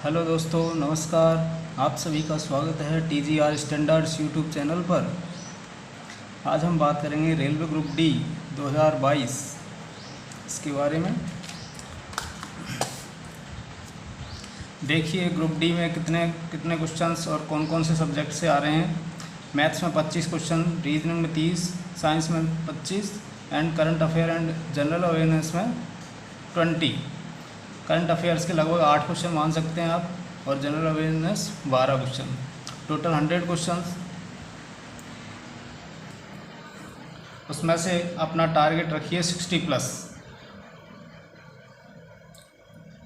Hello दोस्तों, नमस्कार। आप सभी का स्वागत है TGR स्टैंडर्ड्स यूट्यूब चैनल पर। आज हम बात करेंगे रेलवे ग्रुप डी 2022 इसके बारे में। देखिए ग्रुप डी में कितने कितने क्वेश्चंस और कौन कौन से सब्जेक्ट से आ रहे हैं। मैथ्स में 25 क्वेश्चन, रीजनिंग में 30, साइंस में 25 and current affair and general awareness में 20। करंट अफेयर्स के लगभग 8 क्वेश्चन मान सकते हैं आप, और general awareness 12 question, total 100 question. उसमें से अपना टारगेट रखिए 60 प्लस,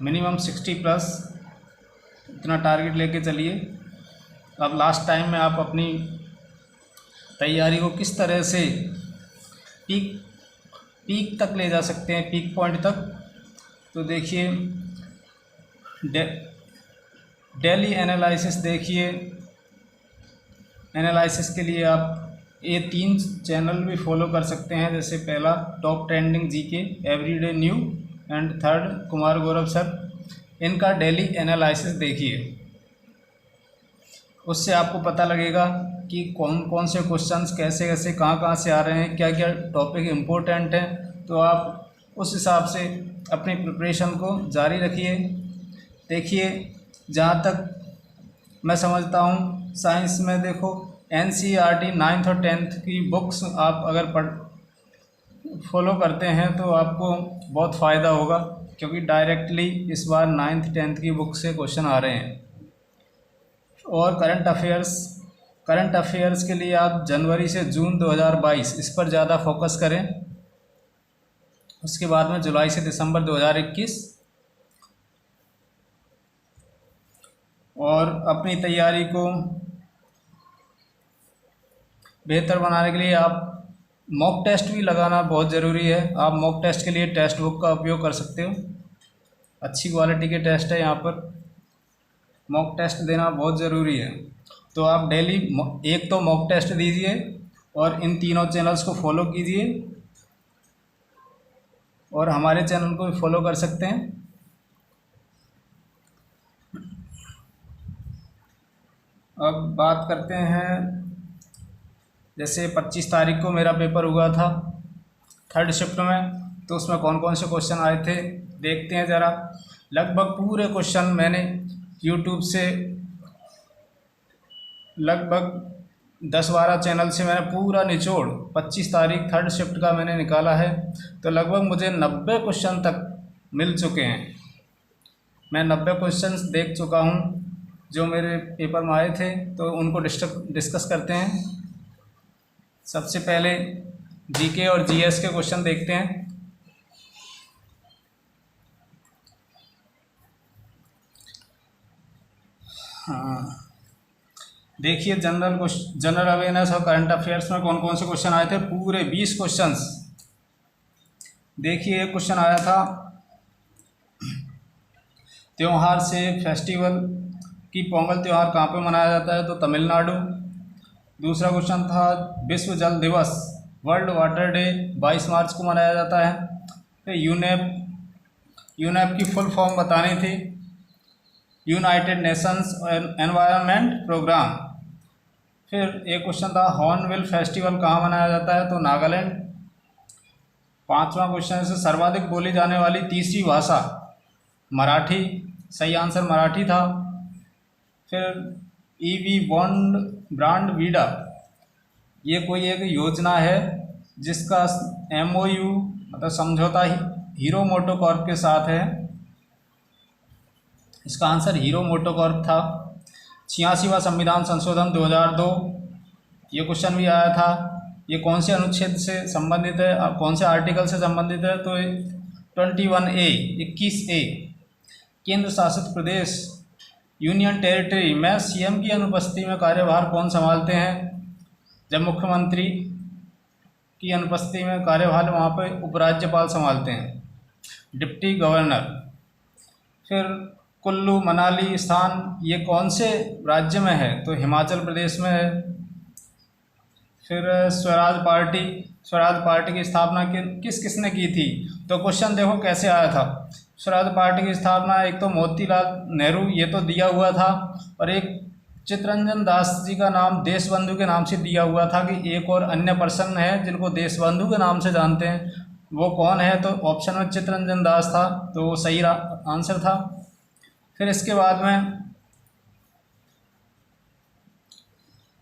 मिनिमम 60 प्लस, इतना टारगेट लेके चलिए। अब लास्ट टाइम में आप अपनी तैयारी को किस तरह से पीक तक ले जा सकते हैं, पीक पॉइंट तक, तो देखिए डेली एनालिसिस। देखिए एनालिसिस के लिए आप ये 3 चैनल भी फॉलो कर सकते हैं। जैसे पहला top trending GK, everyday new, and third Kumar Gaurav sir. इनका डेली एनालिसिस देखिए, उससे आपको पता लगेगा कि कौन कौन से क्वेश्चंस कैसे कैसे कहाँ कहाँ से आ रहे हैं, क्या क्या टॉपिक इम्पोर्टेंट हैं। तो आप उस हिसाब से अपनी प्रिपरेशन को जारी रखिए। देखिए जहाँ तक मैं समझता हूँ, साइंस में देखो NCERT 9th और 10th की बुक्स आप अगर फॉलो करते हैं तो आपको बहुत फ़ायदा होगा, क्योंकि डायरेक्टली इस बार 9th 10th की बुक से क्वेश्चन आ रहे हैं। और करंट अफेयर्स के लिए आप जनवरी से जून 2022 इस पर ज़्यादा फोकस करें। उसके बाद में जुलाई से दिसंबर 2021, और अपनी तैयारी को बेहतर बनाने के लिए आप मॉक टेस्ट भी लगाना बहुत ज़रूरी है। आप मॉक टेस्ट के लिए टेक्स्ट बुक का उपयोग कर सकते हो, अच्छी क्वालिटी के टेस्ट है यहाँ पर। मॉक टेस्ट देना बहुत ज़रूरी है, तो आप डेली एक तो मॉक टेस्ट दीजिए और इन तीनों चैनल्स को फॉलो कीजिए, और हमारे चैनल को भी फॉलो कर सकते हैं। अब बात करते हैं, जैसे 25 तारीख को मेरा पेपर हुआ था 3rd शिफ्ट में, तो उसमें कौन कौन से क्वेश्चन आए थे देखते हैं ज़रा। लगभग पूरे क्वेश्चन मैंने यूट्यूब से लगभग 10-12 चैनल से मैंने पूरा निचोड़ 25 तारीख 3rd शिफ्ट का मैंने निकाला है। तो लगभग मुझे 90 क्वेश्चन तक मिल चुके हैं। मैं 90 क्वेश्चंस देख चुका हूं जो मेरे पेपर में आए थे, तो उनको डिस्कस करते हैं। सबसे पहले जीके और जीएस के क्वेश्चन देखते हैं। हाँ, देखिए जनरल अवेयरनेस और करंट अफेयर्स में कौन कौन से क्वेश्चन आए थे, पूरे 20 क्वेश्चंस। देखिए एक क्वेश्चन आया था त्यौहार से फेस्टिवल कि पोंगल त्यौहार कहाँ पे मनाया जाता है, तो तमिलनाडु। दूसरा क्वेश्चन था विश्व जल दिवस, वर्ल्ड वाटर डे 22 मार्च को मनाया जाता है। फिर यूनेप की फुल फॉर्म बतानी थी, यूनाइटेड नेशंस एनवायरनमेंट प्रोग्राम। फिर एक क्वेश्चन था हॉर्नबिल फेस्टिवल कहाँ मनाया जाता है, तो नागालैंड। 5वां क्वेश्चन है सर्वाधिक बोली जाने वाली तीसरी भाषा मराठी, सही आंसर मराठी था। फिर ईवी ब्रांड वीडा, ये कोई एक योजना है जिसका MOU मतलब समझौता हीरो मोटोकॉर्प के साथ है। इसका आंसर हीरो मोटोकॉर्प था। 86वां संविधान संशोधन 2002, ये क्वेश्चन भी आया था। ये कौन से अनुच्छेद से संबंधित है, कौन से आर्टिकल से संबंधित है, तो 21A 21A। केंद्र शासित प्रदेश यूनियन टेरिटरी में CM की अनुपस्थिति में कार्यभार कौन संभालते हैं, जब मुख्यमंत्री की अनुपस्थिति में कार्यभार वहाँ पर उपराज्यपाल संभालते हैं, डिप्टी गवर्नर। फिर कुल्लू मनाली स्थान ये कौन से राज्य में है, तो हिमाचल प्रदेश में है। फिर स्वराज पार्टी की स्थापना किसने की थी, तो क्वेश्चन देखो कैसे आया था स्वराज पार्टी की स्थापना एक तो मोतीलाल नेहरू ये तो दिया हुआ था, और एक चित्तरंजन दास जी का नाम देशबंधु के नाम से दिया हुआ था कि एक और अन्य पर्सन है जिनको देशबंधु के नाम से जानते हैं, वो कौन है? तो ऑप्शन में चित्तरंजन दास था, तो वो सही आंसर था। फिर इसके बाद में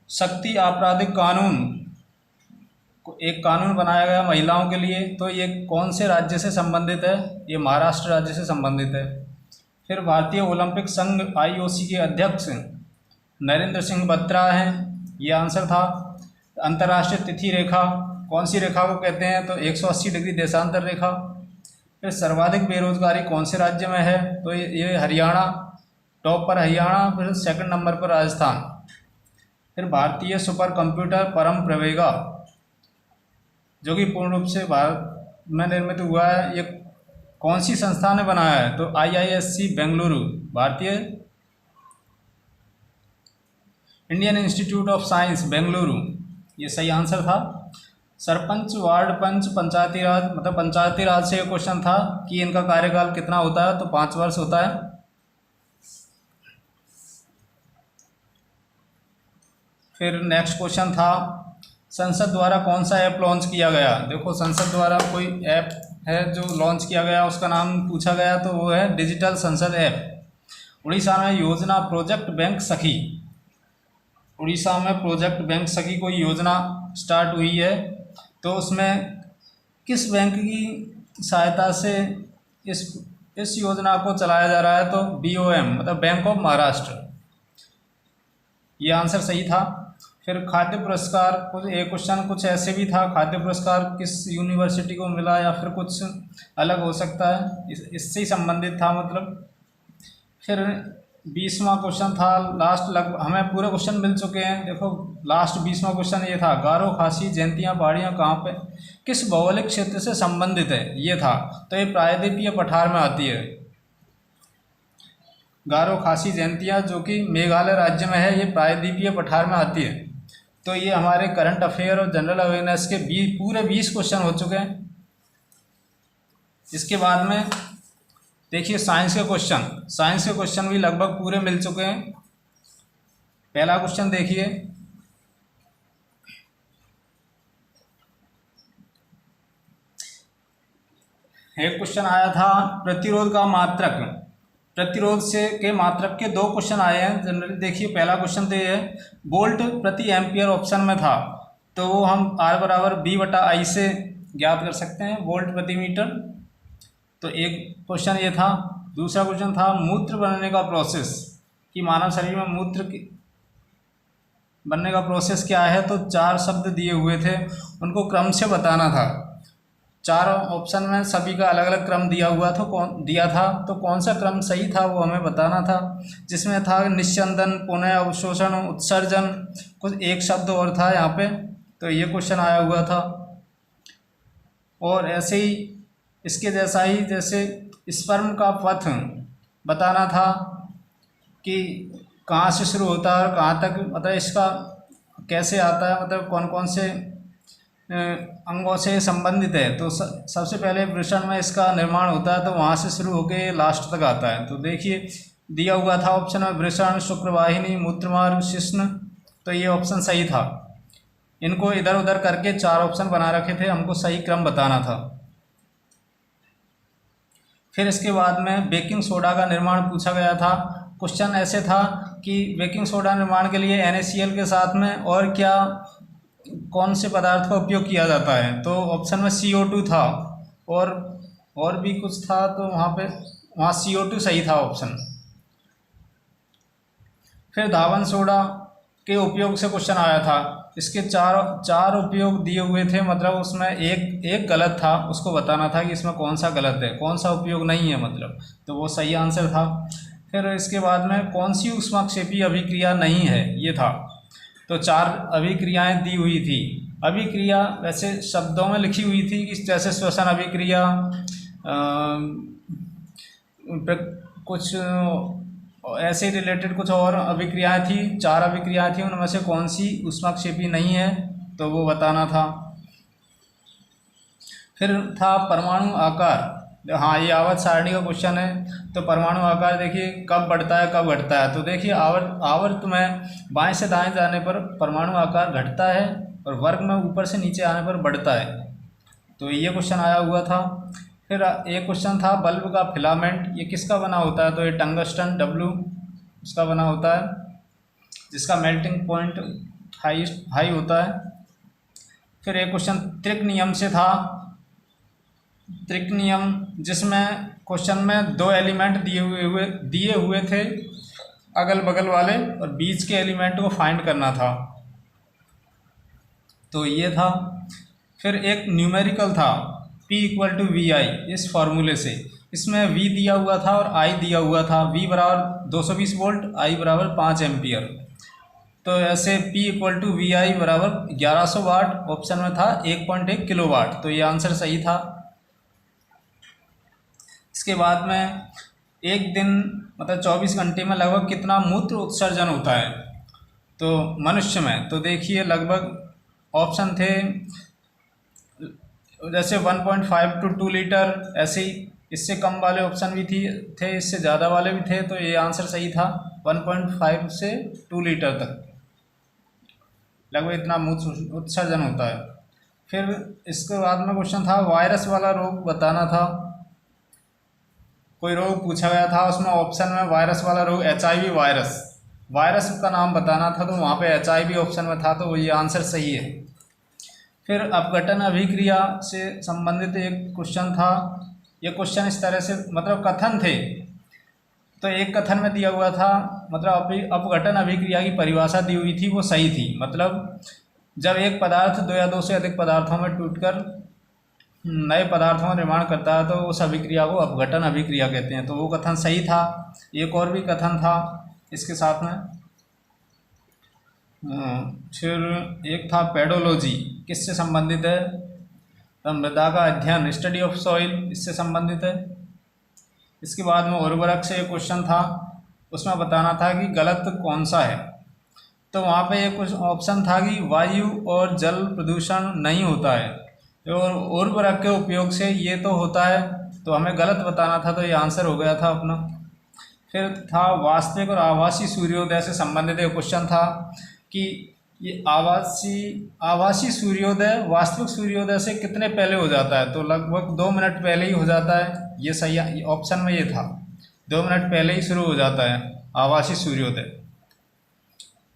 शक्ति आपराधिक कानून, एक कानून बनाया गया महिलाओं के लिए, तो ये कौन से राज्य से संबंधित है? ये महाराष्ट्र राज्य से संबंधित है। फिर भारतीय ओलंपिक संघ IOC के अध्यक्ष नरेंद्र सिंह बत्रा हैं, ये आंसर था। अंतर्राष्ट्रीय तिथि रेखा, कौन सी रेखा को कहते हैं? तो 180 डिग्री देशांतर रेखा। फिर सर्वाधिक बेरोजगारी कौन से राज्य में है? तो ये हरियाणा, टॉप पर हरियाणा, फिर सेकंड नंबर पर राजस्थान। फिर भारतीय सुपर कंप्यूटर परम प्रवेगा, जो कि पूर्ण रूप से भारत में निर्मित हुआ है, ये कौन सी संस्था ने बनाया है? तो IISc बेंगलुरु, भारतीय Indian institute of science Bengaluru, ये सही आंसर था। सरपंच, वार्ड पंच, पंचायती राज, मतलब पंचायती राज से ये क्वेश्चन था कि इनका कार्यकाल कितना होता है? तो 5 वर्ष होता है। फिर नेक्स्ट क्वेश्चन था संसद द्वारा कौन सा ऐप लॉन्च किया गया? देखो, संसद द्वारा कोई ऐप है जो लॉन्च किया गया, उसका नाम पूछा गया, तो वो है डिजिटल संसद ऐप। उड़ीसा में योजना प्रोजेक्ट बैंक सखी, उड़ीसा में प्रोजेक्ट बैंक सखी कोई योजना स्टार्ट हुई है, तो उसमें किस बैंक की सहायता से इस योजना को चलाया जा रहा है? तो BOM, मतलब बैंक ऑफ महाराष्ट्र, ये आंसर सही था। फिर खाद्य पुरस्कार, कुछ एक क्वेश्चन कुछ ऐसे भी था, खाद्य पुरस्कार किस यूनिवर्सिटी को मिला, या फिर कुछ अलग हो सकता है, इससे ही संबंधित था मतलब। फिर 20वां क्वेश्चन था लास्ट, लगभग हमें पूरे क्वेश्चन मिल चुके हैं। देखो, लास्ट 20वां क्वेश्चन ये था, गारो, खासी, जयंतियाँ पहाड़ियाँ कहाँ पे, किस भौगोलिक क्षेत्र से संबंधित है? ये था, तो ये प्रायद्वीपीय पठार में आती है। गारो, खासी, जयंतियाँ जो कि मेघालय राज्य में है, ये प्रायद्वीपीय पठार में आती है। तो ये हमारे करंट अफेयर और जनरल अवेयरनेस के पूरे 20 क्वेश्चन हो चुके हैं। इसके बाद में देखिए साइंस के क्वेश्चन भी लगभग पूरे मिल चुके हैं। पहला क्वेश्चन देखिए, एक क्वेश्चन आया था प्रतिरोध का मात्रक, प्रतिरोध से के मात्रक के 2 क्वेश्चन आए हैं जनरली। देखिए, पहला क्वेश्चन तो ये है, वोल्ट प्रति एम्पियर ऑप्शन में था, तो वो हम R बराबर B/I से ज्ञात कर सकते हैं, वोल्ट प्रति मीटर। तो एक क्वेश्चन ये था। दूसरा क्वेश्चन था मूत्र बनने का प्रोसेस, कि मानव शरीर में मूत्र बनने का प्रोसेस क्या है? तो 4 शब्द दिए हुए थे, उनको क्रम से बताना था। 4 ऑप्शन में सभी का अलग अलग क्रम दिया हुआ था, तो कौन सा क्रम सही था वो हमें बताना था। जिसमें था निस्यंदन, पुनः अवशोषण, उत्सर्जन, कुछ एक शब्द और था यहाँ पे, तो ये क्वेश्चन आया हुआ था। और ऐसे ही इसके जैसा ही, जैसे स्पर्म का पथ बताना था कि कहाँ से शुरू होता है और कहाँ तक, मतलब इसका कैसे आता है, मतलब कौन कौन से अंगों से संबंधित है। तो सबसे पहले वृषण में इसका निर्माण होता है, तो वहाँ से शुरू होकर लास्ट तक आता है। तो देखिए दिया हुआ था ऑप्शन में वृषण, शुक्रवाहिनी, मूत्रमार्ग, शिश्न, तो ये ऑप्शन सही था। इनको इधर उधर करके 4 ऑप्शन बना रखे थे, हमको सही क्रम बताना था। फिर इसके बाद में बेकिंग सोडा का निर्माण पूछा गया था। क्वेश्चन ऐसे था कि बेकिंग सोडा निर्माण के लिए NaCl के साथ में और क्या, कौन से पदार्थ का उपयोग किया जाता है? तो ऑप्शन में CO2 था, और भी कुछ था, तो वहाँ CO2 सही था ऑप्शन। फिर धावन सोडा के उपयोग से क्वेश्चन आया था। इसके चार उपयोग दिए हुए थे, मतलब उसमें एक गलत था, उसको बताना था कि इसमें कौन सा गलत है, कौन सा उपयोग नहीं है मतलब, तो वो सही आंसर था। फिर इसके बाद में कौन सी ऊष्माक्षेपी अभिक्रिया नहीं है, ये था। तो 4 अभिक्रियाएं दी हुई थी। अभिक्रिया वैसे शब्दों में लिखी हुई थी कि जैसे श्वसन अभिक्रिया, कुछ ऐसे रिलेटेड कुछ और अभिक्रियाएं थी, 4 अभिक्रियाएं थी, उनमें से कौन सी ऊष्माक्षेपी नहीं है, तो वो बताना था। फिर था परमाणु आकार, हाँ, ये आवर्त सारणी का क्वेश्चन है। तो परमाणु आकार देखिए कब बढ़ता है कब घटता है। तो देखिए आवर्त में बाएं से दाएं जाने पर परमाणु आकार घटता है और वर्ग में ऊपर से नीचे आने पर बढ़ता है। तो ये क्वेश्चन आया हुआ था। फिर एक क्वेश्चन था बल्ब का फिलामेंट ये किसका बना होता है। तो ये टंगस्टन W इसका बना होता है, जिसका मेल्टिंग पॉइंट हाई होता है। फिर एक क्वेश्चन त्रिक नियम से था। त्रिक नियम जिसमें क्वेश्चन में दो एलिमेंट दिए हुए थे अगल बगल वाले, और बीच के एलिमेंट को फाइंड करना था। तो ये था। फिर एक न्यूमेरिकल था P = VI इस फॉर्मूले से। इसमें V दिया हुआ था और I दिया हुआ था। V बराबर 220 वोल्ट, I बराबर 5 एम्पियर। तो ऐसे P = VI बराबर 1100 वाट। ऑप्शन में था 1.1 किलोवाट। तो ये आंसर सही था। इसके बाद में एक दिन मतलब 24 घंटे में लगभग कितना मूत्र उत्सर्जन होता है तो मनुष्य में। तो देखिए लगभग ऑप्शन थे जैसे 1.5 to 2 लीटर, ऐसे ही इससे कम वाले ऑप्शन भी थे, इससे ज़्यादा वाले भी थे। तो ये आंसर सही था, 1.5 से 2 लीटर तक लगभग इतना मूत्र उत्सर्जन होता है। फिर इसके बाद में क्वेश्चन था वायरस वाला रोग बताना था। कोई रोग पूछा गया था, उसमें ऑप्शन में वायरस वाला रोग HIV वायरस का नाम बताना था। तो वहाँ पे HIV ऑप्शन में था, तो ये आंसर सही है। फिर अपघटन अभिक्रिया से संबंधित एक क्वेश्चन था। ये क्वेश्चन इस तरह से मतलब कथन थे। तो एक कथन में दिया हुआ था मतलब अपघटन अभिक्रिया की परिभाषा दी हुई थी, वो सही थी। मतलब जब एक पदार्थ दो या दो से अधिक पदार्थों में टूटकर नए पदार्थों का निर्माण करता है तो उस अभिक्रिया को अपघटन अभिक्रिया कहते हैं। तो वो कथन सही था। एक और भी कथन था इसके साथ में। फिर एक था पेडोलॉजी, किससे संबंधित है। तो मृदा का अध्ययन, स्टडी ऑफ सॉइल, इससे संबंधित है। इसके बाद में उर्वरक से एक क्वेश्चन था, उसमें बताना था कि गलत कौन सा है। तो वहाँ पे एक ऑप्शन था कि वायु और जल प्रदूषण नहीं होता है, और उर्वरक के उपयोग से ये तो होता है। तो हमें गलत बताना था, तो ये आंसर हो गया था अपना। फिर था वास्तविक और आभासी सूर्योदय से संबंधित एक क्वेश्चन था कि ये आभासी सूर्योदय वास्तविक सूर्योदय से कितने पहले हो जाता है। तो लगभग 2 मिनट पहले ही हो जाता है। ये सही ऑप्शन में ये था, 2 मिनट पहले ही शुरू हो जाता है आभासी सूर्योदय।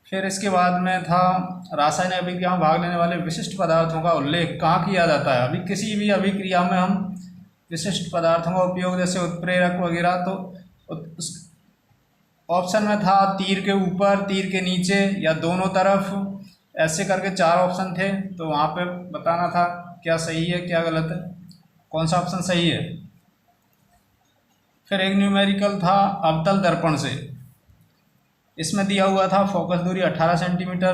फिर इसके बाद में था रासायनिक अभिक्रिया में भाग लेने वाले विशिष्ट पदार्थों का उल्लेख कहाँ किया जाता है। अभी किसी भी अभिक्रिया में हम विशिष्ट पदार्थों का उपयोग जैसे उत्प्रेरक वगैरह, तो ऑप्शन में था तीर के ऊपर, तीर के नीचे या दोनों तरफ, ऐसे करके 4 ऑप्शन थे। तो वहाँ पे बताना था क्या सही है क्या गलत है, कौन सा ऑप्शन सही है। फिर एक न्यूमेरिकल था अवतल दर्पण से। इसमें दिया हुआ था फोकस दूरी 18 सेंटीमीटर,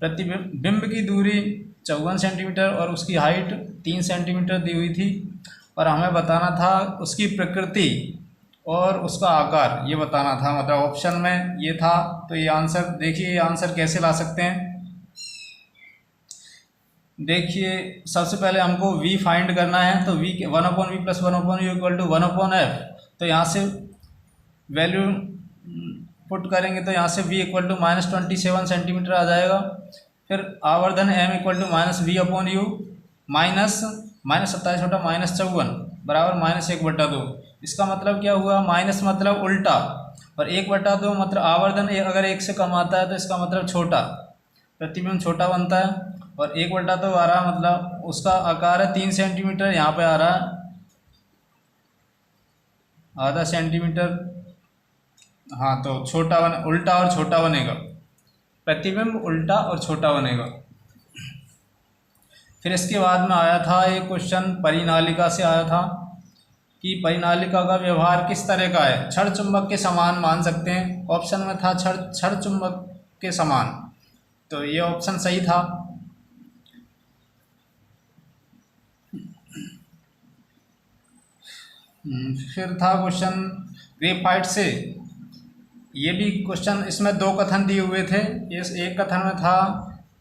प्रतिबिंब की दूरी 54 सेंटीमीटर और उसकी हाइट 3 सेंटीमीटर दी हुई थी। और हमें बताना था उसकी प्रकृति और उसका आकार, ये बताना था। मतलब ऑप्शन में ये था। तो ये आंसर देखिए, ये आंसर कैसे ला सकते हैं। देखिए सबसे पहले हमको v फाइंड करना है। तो v 1/v + 1/u = 1/f। तो यहाँ से वैल्यू पुट करेंगे तो यहाँ से v = -27 सेंटीमीटर आ जाएगा। फिर आवर्धन m = -v/u -27 छोटा -54 बराबर -1/2। इसका मतलब क्या हुआ, माइनस मतलब उल्टा, और 1/2 मतलब आवर्धन अगर 1 से कम आता है तो इसका मतलब छोटा, प्रतिबिंब छोटा बनता है। और 1/2 आ रहा मतलब उसका आकार है 3 सेंटीमीटर, यहाँ पे आ रहा है आधा सेंटीमीटर। हाँ, तो छोटा उल्टा और छोटा बनेगा, प्रतिबिंब उल्टा और छोटा बनेगा। फिर इसके बाद में आया था एक क्वेश्चन परिनालिका से आया था कि परिनालिका का व्यवहार किस तरह का है। क्षण चुंबक के समान मान सकते हैं। ऑप्शन में था क्षण चुंबक के समान। तो ये ऑप्शन सही था। फिर था क्वेश्चन ग्रेफाइट से। ये भी क्वेश्चन, इसमें 2 कथन दिए हुए थे। इस एक कथन में था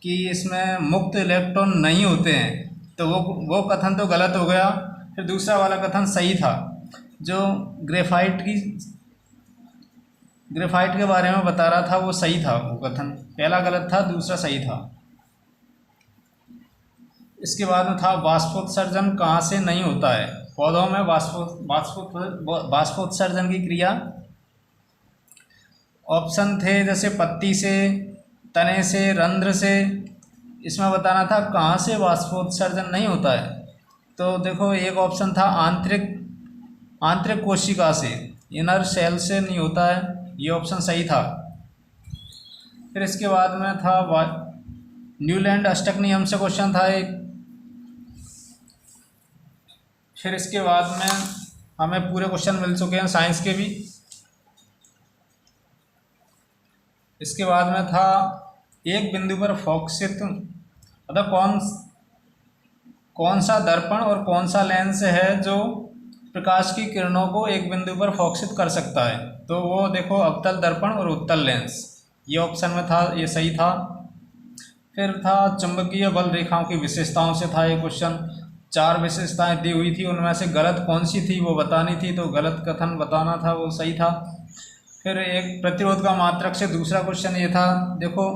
कि इसमें मुक्त इलेक्ट्रॉन नहीं होते हैं, तो वो कथन तो गलत हो गया। फिर दूसरा वाला कथन सही था, जो ग्रेफाइट के बारे में बता रहा था वो सही था, वो कथन पहला गलत था, दूसरा सही था। इसके बाद में था बाष्पोत्सर्जन कहाँ से नहीं होता है। पौधों में बाष्पोत्सर्जन की क्रिया ऑप्शन थे जैसे पत्ती से, तने से, रंध्र से। इसमें बताना था कहाँ से बाष्पोत्सर्जन नहीं होता है। तो देखो एक ऑप्शन था आंतरिक कोशिका से, इनर सेल से नहीं होता है, ये ऑप्शन सही था। फिर इसके बाद में था न्यूलैंड अष्टक नियम से क्वेश्चन था एक। फिर इसके बाद में हमें पूरे क्वेश्चन मिल चुके हैं साइंस के भी। इसके बाद में था एक बिंदु पर फोकसित, मतलब कौन सा दर्पण और कौन सा लेंस है जो प्रकाश की किरणों को एक बिंदु पर फोकसित कर सकता है। तो वो देखो अवतल दर्पण और उत्तल लेंस, ये ऑप्शन में था, ये सही था। फिर था चुंबकीय बल रेखाओं की विशेषताओं से था ये क्वेश्चन। 4 विशेषताएं दी हुई थी, उनमें से गलत कौन सी थी वो बतानी थी, तो गलत कथन बताना था, वो सही था। फिर एक प्रतिरोध का मात्रक से दूसरा क्वेश्चन ये था, देखो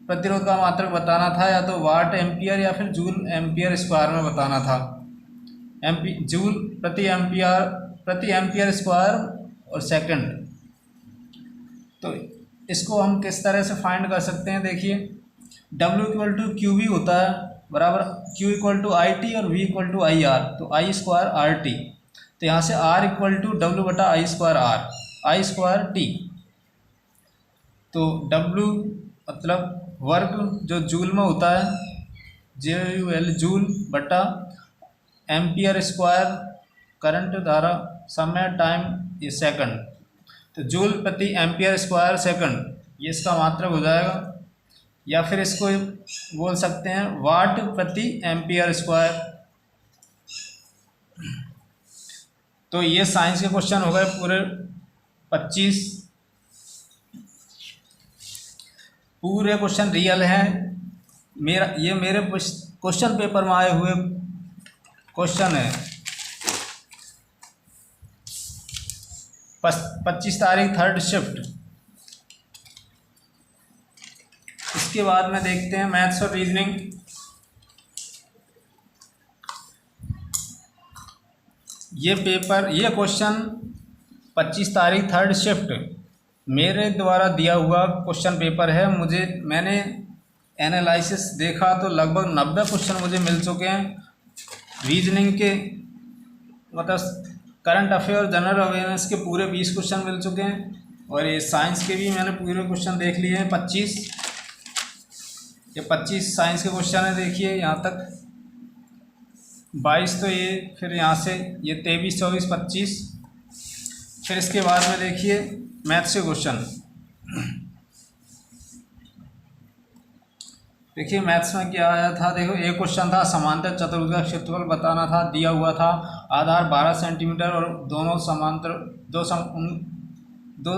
प्रतिरोध का मात्रक बताना था या तो वाट एम्पियर या फिर जूल एम्पियर स्क्वायर में बताना था। जूल प्रति एम्पियर स्क्वायर और सेकंड। तो इसको हम किस तरह से फाइंड कर सकते हैं, देखिए W = QV होता है, बराबर Q = IT और V = IR, तो I² RT। तो यहाँ से R = W/I²R, I² T। तो W मतलब वर्ग जो जूल में होता है, JUL जूल बटा एम्पियर स्क्वायर करंट धारा समय टाइम ये सेकंड, तो जूल प्रति एम्पियर स्क्वायर सेकंड, ये इसका मात्रक हो जाएगा। या फिर इसको बोल सकते हैं वाट प्रति एम्पियर स्क्वायर। तो ये साइंस के क्वेश्चन हो गए पूरे 25। पूरे क्वेश्चन रियल हैं। मेरे क्वेश्चन पेपर में आए हुए क्वेश्चन है। 25 तारीख 3rd शिफ्ट। इसके बाद में देखते हैं मैथ्स और रीजनिंग। ये क्वेश्चन 25 तारीख 3rd शिफ्ट मेरे द्वारा दिया हुआ क्वेश्चन पेपर है। मैंने एनालिसिस देखा तो लगभग 90 क्वेश्चन मुझे मिल चुके हैं। रीजनिंग के मतलब करंट अफेयर और जनरल अवेयरनेस के पूरे 20 क्वेश्चन मिल चुके हैं, और ये साइंस के भी मैंने पूरे क्वेश्चन देख लिए हैं 25। ये 25 साइंस के क्वेश्चन है, देखिए यहाँ तक 22, तो ये फिर यहाँ से ये 23, 24, 25। फिर इसके बाद में देखिए मैथ्स के क्वेश्चन। देखिए मैथ्स में क्या आया था, देखो एक क्वेश्चन था समांतर चतुर्भुज का क्षेत्रफल बताना था, दिया हुआ था आधार 12 सेंटीमीटर और दो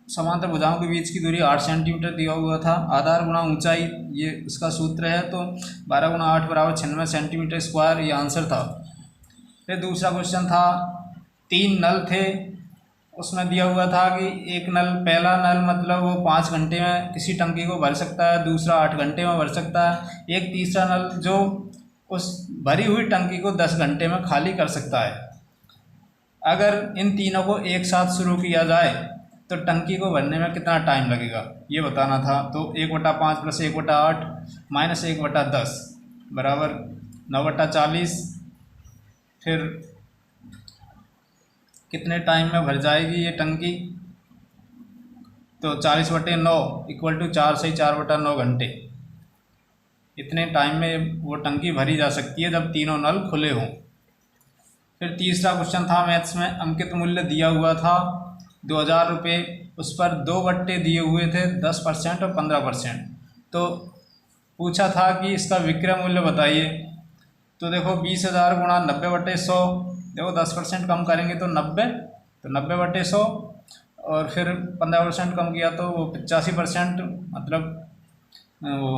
समांतर भुजाओं के बीच की दूरी 8 सेंटीमीटर दिया हुआ था। आधार गुणा ऊंचाई ये इसका सूत्र है, तो 12 × 8 = 96 सेंटीमीटर स्क्वायर, ये आंसर था। फिर दूसरा क्वेश्चन था 3 नल थे, उसमें दिया हुआ था कि एक नल, पहला नल मतलब वो 5 घंटे में किसी टंकी को भर सकता है, दूसरा 8 घंटे में भर सकता है, एक तीसरा नल जो उस भरी हुई टंकी को 10 घंटे में खाली कर सकता है। अगर इन तीनों को एक साथ शुरू किया जाए तो टंकी को भरने में कितना टाइम लगेगा, ये बताना था। तो 1/5 + 1/8 - 1/10 बराबर 9/40। फिर कितने टाइम में भर जाएगी ये टंकी, तो 40/9 = 4 से 4/9 घंटे। इतने टाइम में वो टंकी भरी जा सकती है जब तीनों नल खुले हों। फिर तीसरा क्वेश्चन था मैथ्स में, अंकित मूल्य दिया हुआ था 2000 रुपये, उस पर 2 बट्टे दिए हुए थे 10% और 15%। तो पूछा था कि इसका विक्रय मूल्य बताइए। तो देखो 20,000 × 90/100, देखो 10% कम करेंगे तो 90, तो 90/100, और फिर 15% कम किया तो वो 85%, मतलब वो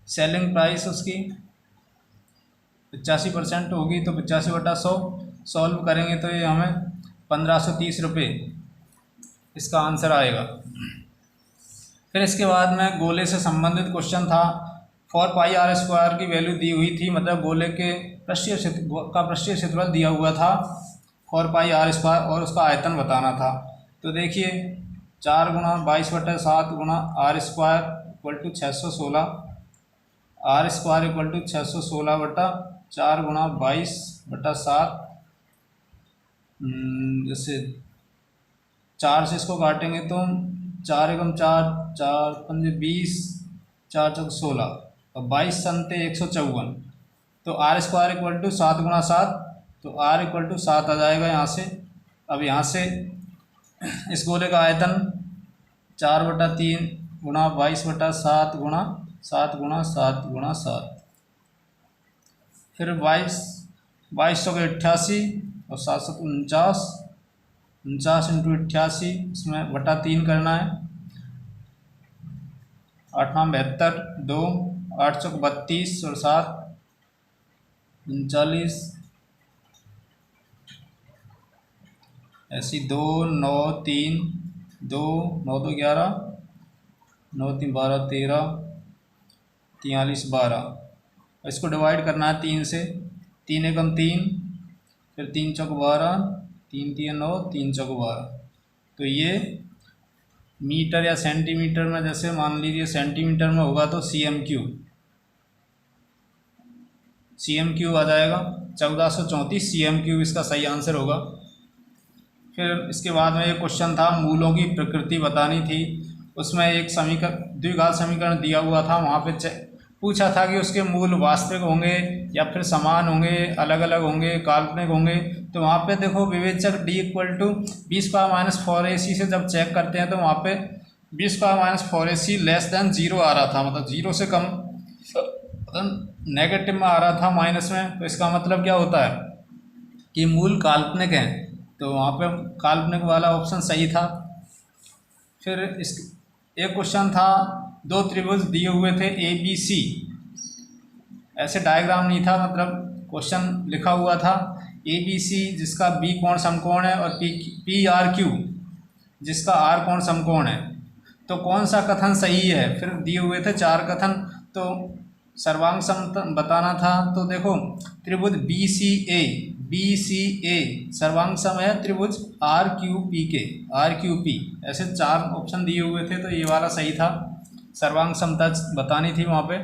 सेलिंग प्राइस उसकी 85% होगी तो 85/100 सॉल्व करेंगे तो ये हमें 1530 रुपये इसका आंसर आएगा। फिर इसके बाद में गोले से संबंधित क्वेश्चन था। 4πr² की वैल्यू दी हुई थी, मतलब गोले के पृष्ठीय क्षेत्रफल दिया हुआ था 4πr² और उसका आयतन बताना था। तो देखिए 4 × 22/7 × r² = 616, r² = 616/4 × 22/7, जैसे 4 से इसको काटेंगे तो 4 × 4 4 × 5 20, 4 × 16 और 22 × 154। तो r² = 7 × 7, तो r = 7 आ जाएगा यहाँ से। अब यहाँ से इस गोले का आयतन 4/3 × 22/7 × 7 × 7 × 7, फिर 22 22 × 88 और 7 × 49, 49 × 88, इसमें बटा 3 करना है। 8 × 72, 2, 8 × 32 और 7 39, ऐसी 2 9 3 2 9 2 11 9 3 12 13 43 12। इसको डिवाइड करना है 3 से। 3 × 3, फिर 3 × 12, 3 3 9, 3 × 12। तो ये मीटर या सेंटीमीटर में, जैसे मान लीजिए सेंटीमीटर में होगा तो cm³ आ जाएगा। 1434 cm³ इसका सही आंसर होगा। फिर इसके बाद में एक क्वेश्चन था, मूलों की प्रकृति बतानी थी। उसमें एक द्विघात समीकरण दिया हुआ था, वहाँ पे पूछा था कि उसके मूल वास्तविक होंगे या फिर समान होंगे, अलग अलग होंगे, काल्पनिक होंगे। तो वहाँ पे देखो विवेचक d = b² - 4ac से जब चेक करते हैं तो वहाँ पे b² - 4ac <0 आ रहा था, मतलब 0 से कम, नेगेटिव में आ रहा था, माइनस में। तो इसका मतलब क्या होता है कि मूल काल्पनिक हैं, तो वहाँ पे काल्पनिक वाला ऑप्शन सही था। फिर एक क्वेश्चन था, 2 त्रिभुज दिए हुए थे ABC, ऐसे डायग्राम नहीं था, मतलब क्वेश्चन लिखा हुआ था ABC जिसका B कोण समकोण है और PRQ जिसका R कोण समकोण है, तो कौन सा कथन सही है। फिर दिए हुए थे 4 कथन, तो सर्वांग सम बताना था। तो देखो त्रिभुज BCA सर्वांग सम है त्रिभुज RQP, ऐसे 4 ऑप्शन दिए हुए थे, तो ये वाला सही था। सर्वांग समता बतानी थी वहाँ पे।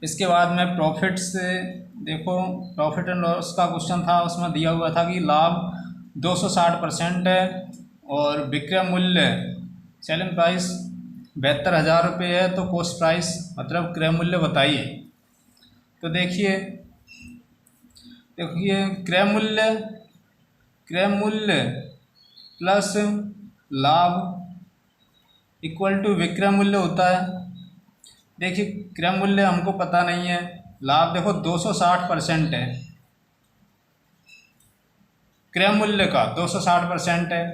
इसके बाद में प्रॉफिट से देखो, प्रॉफिट एंड लॉस का क्वेश्चन था। उसमें दिया हुआ था कि लाभ 260% है और विक्रय मूल्य सेलिंग प्राइस 72,000 रुपये है, तो कॉस्ट प्राइस मतलब क्रय मूल्य बताइए। तो देखिए क्रय मूल्य प्लस लाभ इक्वल टू विक्रय मूल्य होता है। देखिए क्रय मूल्य हमको पता नहीं है, लाभ देखो 260% है, क्रय मूल्य का 260% है,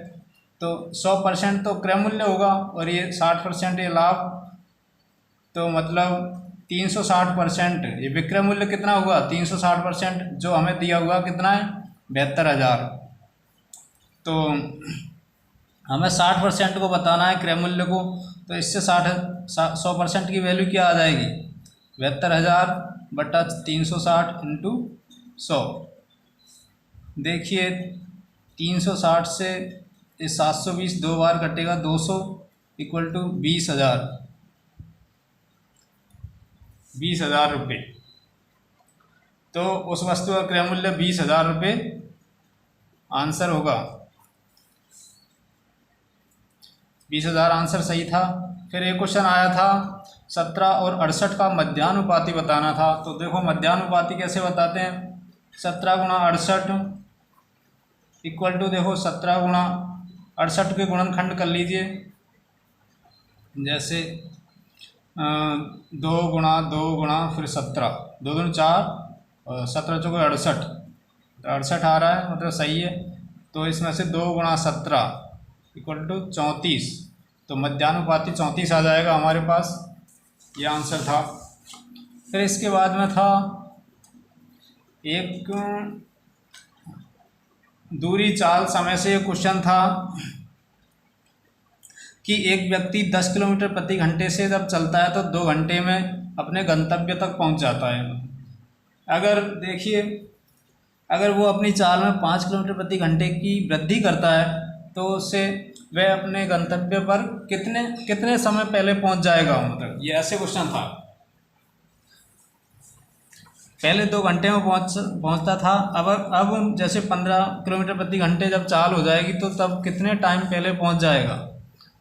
तो 100% तो क्रय मूल्य होगा और ये 60% ये लाभ, तो मतलब 360%। ये विक्रय मूल्य कितना हुआ 360%, जो हमें दिया हुआ कितना है 72,000। तो हमें 60% को बताना है क्रय मूल्य को, तो इससे 100% की वैल्यू क्या आ जाएगी 72,000/360 × 100। देखिए 360 से 720 2 बार कटेगा, 200 = 20,000 रुपये। तो उस वस्तु का क्रय मूल्य 20,000 रुपये आंसर होगा। 20,000 आंसर सही था। फिर एक क्वेश्चन आया था 17 और 68 का मध्यानुपाती बताना था। तो देखो मध्यानुपाती कैसे बताते हैं, 17 × 68 इक्वल टू, देखो 17 × 68 के गुणनखंड कर लीजिए, जैसे 2 × 2 × फिर 17, 2 दूनी 4 और 17 × 4 = 68, 68 आ रहा है, मतलब सही है। तो इसमें से 2 × 17 = 34, तो मध्यानुपाती 34 आ जाएगा हमारे पास, ये आंसर था। फिर इसके बाद में था एक दूरी चाल समय से क्वेश्चन था कि एक व्यक्ति 10 किलोमीटर प्रति घंटे से जब चलता है तो 2 घंटे में अपने गंतव्य तक पहुंच जाता है। अगर देखिए, अगर वो अपनी चाल में 5 किलोमीटर प्रति घंटे की वृद्धि करता है तो उससे वह अपने गंतव्य पर कितने कितने समय पहले पहुंच जाएगा, मतलब ये ऐसे क्वेश्चन था। पहले 2 घंटे में पहुंचता था, अब जैसे 15 किलोमीटर प्रति घंटे जब चाल हो जाएगी तो तब कितने टाइम पहले पहुंच जाएगा।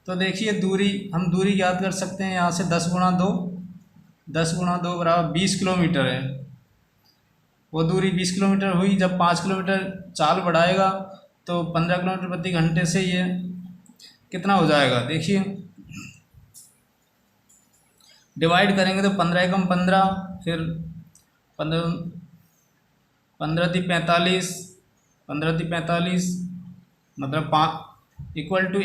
तो देखिए दूरी, हम दूरी याद कर सकते हैं, यहाँ से 10 गुणा 2 बराबर 20 किलोमीटर है। वो दूरी 20 किलोमीटर हुई। जब 5 किलोमीटर चाल बढ़ाएगा तो 15 किलोमीटर प्रति घंटे से ये कितना हो जाएगा, देखिए डिवाइड करेंगे तो 15 एकम 15, फिर 15 × 45, 15 × 45 मतलब 5 इक्वल टू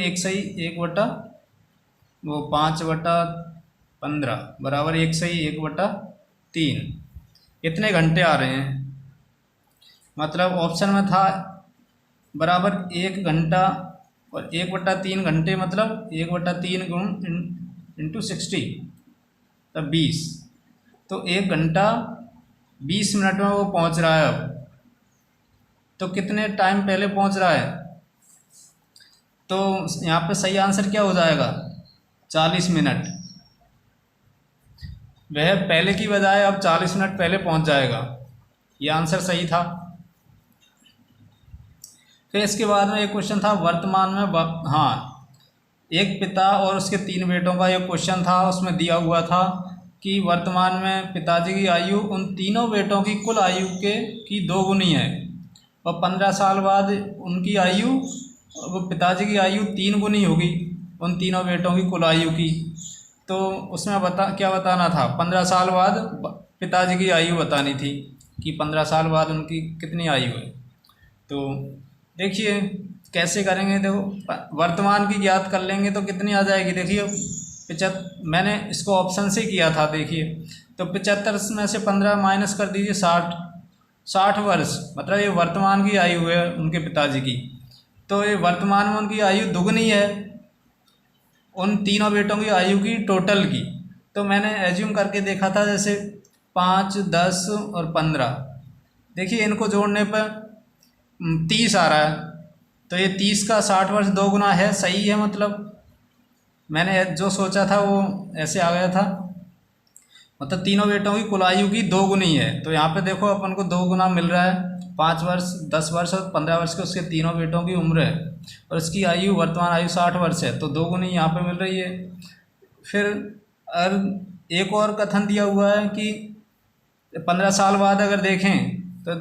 5/15 बराबर 1/3। इतने घंटे आ रहे हैं। मतलब ऑप्शन में था बराबर 1 घंटा और 1/3 घंटे, मतलब 1/3 इंटू 60 तब 20। तो 1 घंटा 20 मिनट में वो पहुंच रहा है। अब तो कितने टाइम पहले पहुंच रहा है, तो यहाँ पे सही आंसर क्या हो जाएगा, 40 मिनट। वह पहले की बजाय अब 40 मिनट पहले पहुंच जाएगा। ये आंसर सही था। फिर इसके बाद में एक क्वेश्चन था वर्तमान में एक पिता और उसके 3 बेटों का एक क्वेश्चन था। उसमें दिया हुआ था कि वर्तमान में पिताजी की आयु उन तीनों बेटों की कुल आयु की 2 गुनी है और 15 साल बाद उनकी आयु, वो पिताजी की आयु 3 गुनी होगी उन तीनों बेटों की कुल आयु की। तो उसमें क्या बताना था, 15 साल बाद पिताजी की आयु बतानी थी कि 15 साल बाद उनकी कितनी आयु है। तो देखिए कैसे करेंगे, देखो वर्तमान की ज्ञात कर लेंगे तो कितनी आ जाएगी, देखिए 75। मैंने इसको ऑप्शन से किया था, देखिए तो 75 में से 15 माइनस कर दीजिए, 60 वर्ष, मतलब ये वर्तमान की आयु है उनके पिताजी की। तो ये वर्तमान में उनकी आयु दुगनी है उन तीनों बेटों की आयु की टोटल की। तो मैंने एज्यूम करके देखा था, जैसे 5, 10 और 15, देखिए इनको जोड़ने पर 30 आ रहा है। तो ये 30 का 60 वर्ष 2 गुना है, सही है। मतलब मैंने जो सोचा था वो ऐसे आ गया था, मतलब तीनों बेटों की कुल आयु की 2 गुनी है। तो यहाँ पे देखो अपन को 2 गुना मिल रहा है, 5 वर्ष, 10 वर्ष और 15 वर्ष के उसके तीनों बेटों की उम्र है और इसकी आयु, वर्तमान आयु 60 वर्ष है, तो 2 गुनी यहाँ पे मिल रही है। फिर एक और कथन दिया हुआ है कि 15 साल बाद अगर देखें तो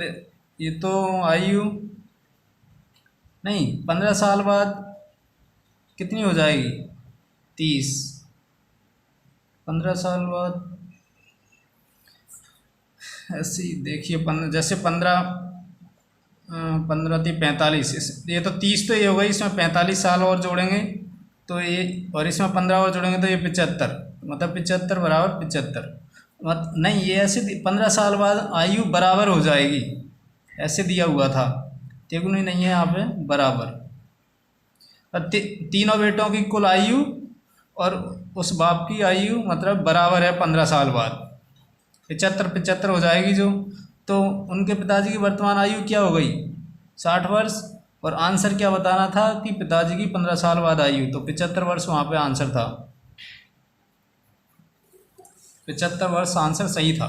ये तो आयु नहीं, 15 साल बाद कितनी हो जाएगी, 30। 15 साल बाद ऐसी देखिए, जैसे 15 × 45, ये तो 30 तो ये हो गई, इसमें 45 साल और जोड़ेंगे तो ये, और इसमें 15 और जोड़ेंगे तो ये 75, मतलब 75 बराबर 75। नहीं, ये ऐसे 15 साल बाद आयु बराबर हो जाएगी, ऐसे दिया हुआ था, तेगुनी नहीं है यहाँ पे, बराबर। तीनों बेटों की कुल आयु और उस बाप की आयु मतलब बराबर है 15 साल बाद, 75 हो जाएगी जो। तो उनके पिताजी की वर्तमान आयु क्या हो गई, 60 वर्ष, और आंसर क्या बताना था कि पिताजी की 15 साल बाद आयु, तो 75 वर्ष वहाँ पे आंसर था, 75 वर्ष आंसर सही था।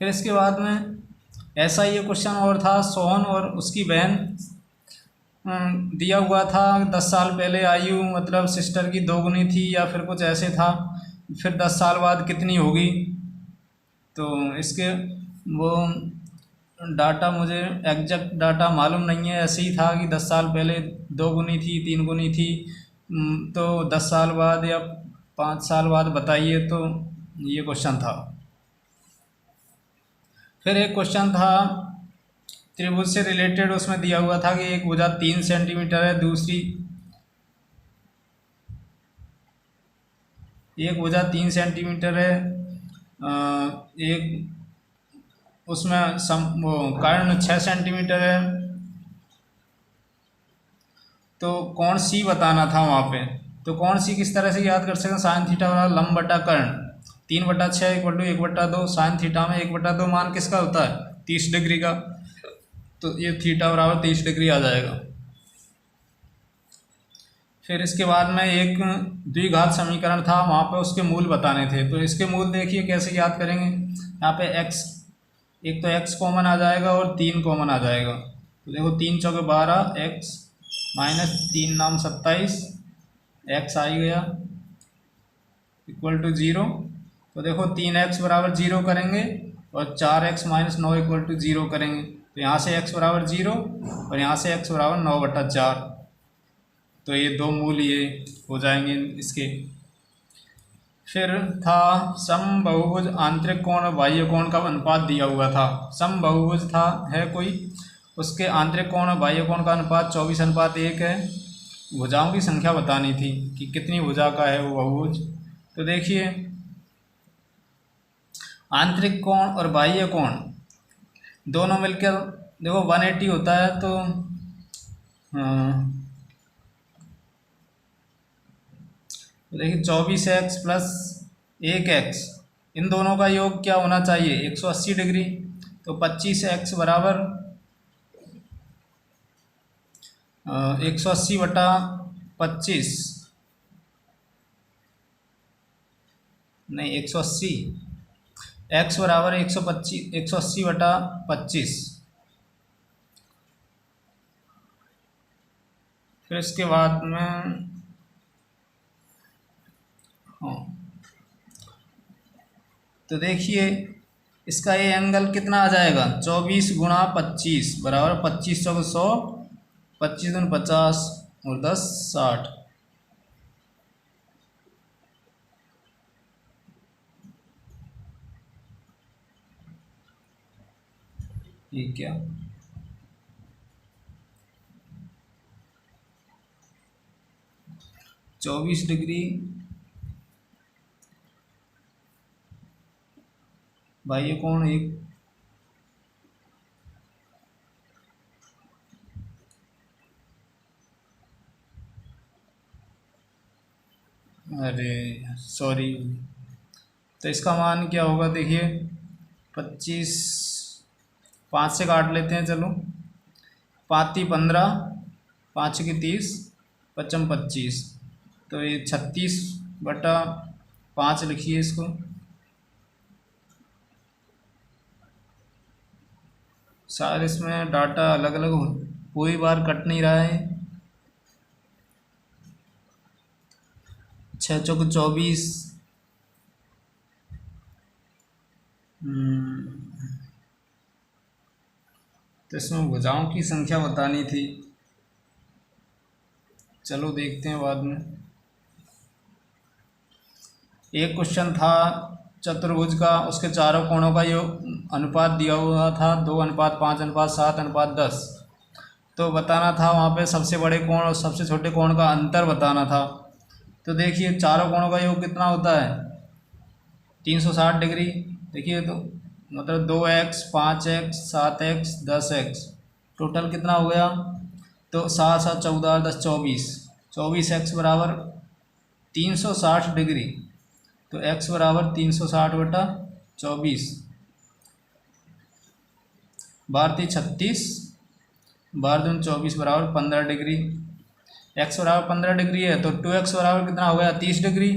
फिर इसके बाद में ऐसा ही क्वेश्चन और था, सोहन और उसकी बहन, दिया हुआ था 10 साल पहले आयु मतलब सिस्टर की 2 गुनी थी या फिर कुछ ऐसे था, फिर 10 साल बाद कितनी होगी। तो इसके वो डाटा मुझे एग्जैक्ट डाटा मालूम नहीं है, ऐसे ही था कि 10 साल पहले 2 गुनी थी, 3 गुनी थी, तो 10 साल बाद या 5 साल बाद बताइए, तो ये क्वेश्चन था। फिर एक क्वेश्चन था त्रिभुज से रिलेटेड, उसमें दिया हुआ था कि एक भुजा 3 सेंटीमीटर है, एक भुजा 3 सेंटीमीटर है, एक उसमें वो कर्ण 6 सेंटीमीटर है, तो कोण सी बताना था वहाँ पे। तो कोण सी किस तरह से याद कर सकते हैं, साइन थीटा बराबर लंब बटा कर्ण 3/6 इक्वल टू 1/2 साइन थीटा में 1/2 मान किसका होता है 30 डिग्री का, तो ये थीटा बराबर 30 डिग्री आ जाएगा। फिर इसके बाद में एक द्विघात समीकरण था, वहाँ पे उसके मूल बताने थे। तो इसके मूल देखिए कैसे याद करेंगे। यहाँ पे x, एक तो x कॉमन आ जाएगा और 3 कॉमन आ जाएगा। तो देखो 3 चौके 12, x माइनस 3 नाम 27, x आ ही गया इक्वल टू 0। तो देखो 3x बराबर 0 करेंगे और 4x माइनस 9 इक्वल टू 0 करेंगे। तो यहाँ से x बराबर 0 और यहाँ से x बराबर 9/4। तो ये दो मूल ये हो जाएंगे इसके। फिर था समबाहुभुज आंतरिक कोण और बाह्य कोण का अनुपात दिया हुआ था। समबाहुभुज था है कोई, उसके आंतरिक कोण और बाह्य कोण का अनुपात 24:1 है। भुजाओं की संख्या बतानी थी कि कितनी भुजा का है वो बहुभुज। तो देखिए आंतरिक कोण और बाह्य कोण दोनों मिलकर देखो 180 होता है। तो देखिए 24x प्लस 1x इन दोनों का योग क्या होना चाहिए 180 डिग्री। तो 25x बराबर 180/25 नहीं 180, x बराबर 180/25। फिर इसके बाद में तो देखिए इसका ये एंगल कितना आ जाएगा 24 × 25 बराबर 25 चौके 100, 25 दूनी 50 और 10 60। ये क्या 24 डिग्री बाह्य कोण एक, अरे सॉरी। तो इसका मान क्या होगा देखिए 25, 5 से काट लेते हैं चलो, 5 × 15, 5 × 30, 5 × 25। तो ये 36/5 लिखिए इसको। शायद इसमें डाटा अलग अलग हो, कोई बार कट नहीं रहा है। 6 चौके 24, तो इसमें भुजाओं की संख्या बतानी थी, चलो देखते हैं बाद में। एक क्वेश्चन था चतुर्भुज का, उसके चारों कोणों का योग अनुपात दिया हुआ था 2:5:7:10। तो बताना था वहाँ पे सबसे बड़े कोण और सबसे छोटे कोण का अंतर बताना था। तो देखिए चारों कोणों का योग कितना होता है 360 डिग्री। देखिए तो मतलब 2x, 5x, 7x, 10x total कितना हो गया। तो 7 7 14 10 24, 24x बराबर 360 डिग्री। तो x बराबर 360/24, बार 36, बार 24 बराबर 15 डिग्री। x बराबर 15 डिग्री है तो 2x बराबर कितना हो गया 30 डिग्री।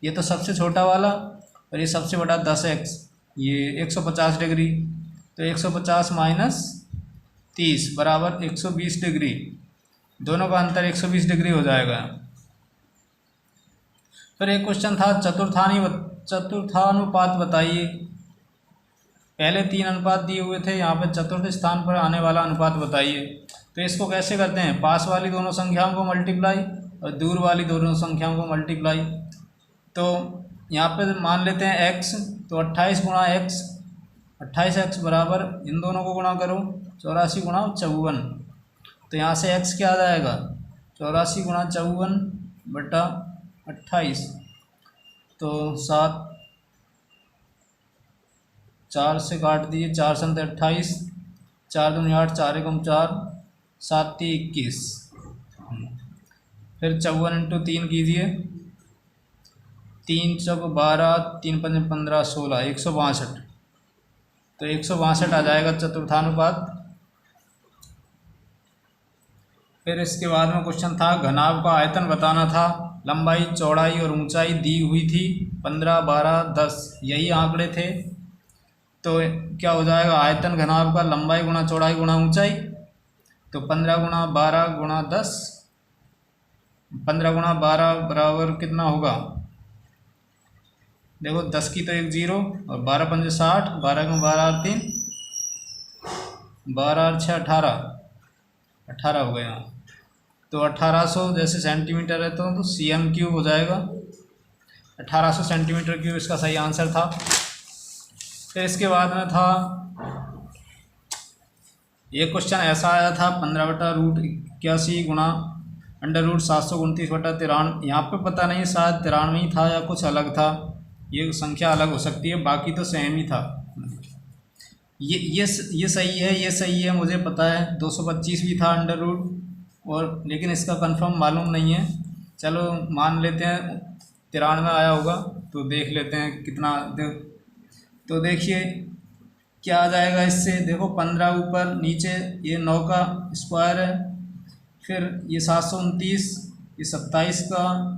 ये तो सबसे छोटा वाला और ये सबसे बड़ा 10x, ये 150 डिग्री। तो 150 माइनस 30 बराबर 120 डिग्री। दोनों का अंतर 120 डिग्री हो जाएगा। फिर एक क्वेश्चन था चतुर्थानुपात बताइए। पहले 3 अनुपात दिए हुए थे, यहाँ पे चतुर्थ स्थान पर आने वाला अनुपात बताइए। तो इसको कैसे करते हैं, पास वाली दोनों संख्याओं को मल्टीप्लाई और दूर वाली दोनों संख्याओं को मल्टीप्लाई। तो यहाँ पे मान लेते हैं x, तो 28 × x, 28x बराबर इन दोनों को गुणा करो 84 × 54। तो यहाँ से x क्या आ जाएगा 84 × 54/28। तो 7 4 से काट दिए, 4 संत 28, 4 दूनी 8, 4 एकम 4, 7 ती 21। फिर 54 इंटू 3 कीजिए, 3 चौक 12, 3 पंजे 15, 16, 162। तो 162 आ जाएगा चतुर्थानुपात। फिर इसके बाद में क्वेश्चन था घनाभ का आयतन बताना था। लंबाई, चौड़ाई और ऊंचाई दी हुई थी 15, 12, 10, यही आंकड़े थे। तो क्या हो जाएगा आयतन घनाभ का लंबाई गुणा चौड़ाई गुणा ऊंचाई। तो 15 गुणा 12 गुणा 10, 15 गुणा 12 बराबर कितना होगा, देखो 10 की तो 1 0 और 12 पंजे 60, 12 में 12 और 3, 12 और 6 18, 18 हो गया। तो 1800 जैसे सेंटीमीटर है तो cm क्यूब हो जाएगा। 1800 सेंटीमीटर क्यूब इसका सही आंसर था। फिर इसके बाद में था एक क्वेश्चन ऐसा आया था 15/√81 गुणा √729/93। यहाँ पे पता नहीं शायद 93 ही था या कुछ अलग था, ये संख्या अलग हो सकती है, बाकी तो सेम ही था। ये सही है, ये सही है, मुझे पता है। 225 भी था अंडर रूट, और लेकिन इसका कंफर्म मालूम नहीं है। चलो मान लेते हैं 93 आया होगा, तो देख लेते हैं कितना तो देखिए क्या आ जाएगा इससे। देखो 15 ऊपर नीचे ये 9 का स्क्वायर है, फिर ये 729, ये 27 का,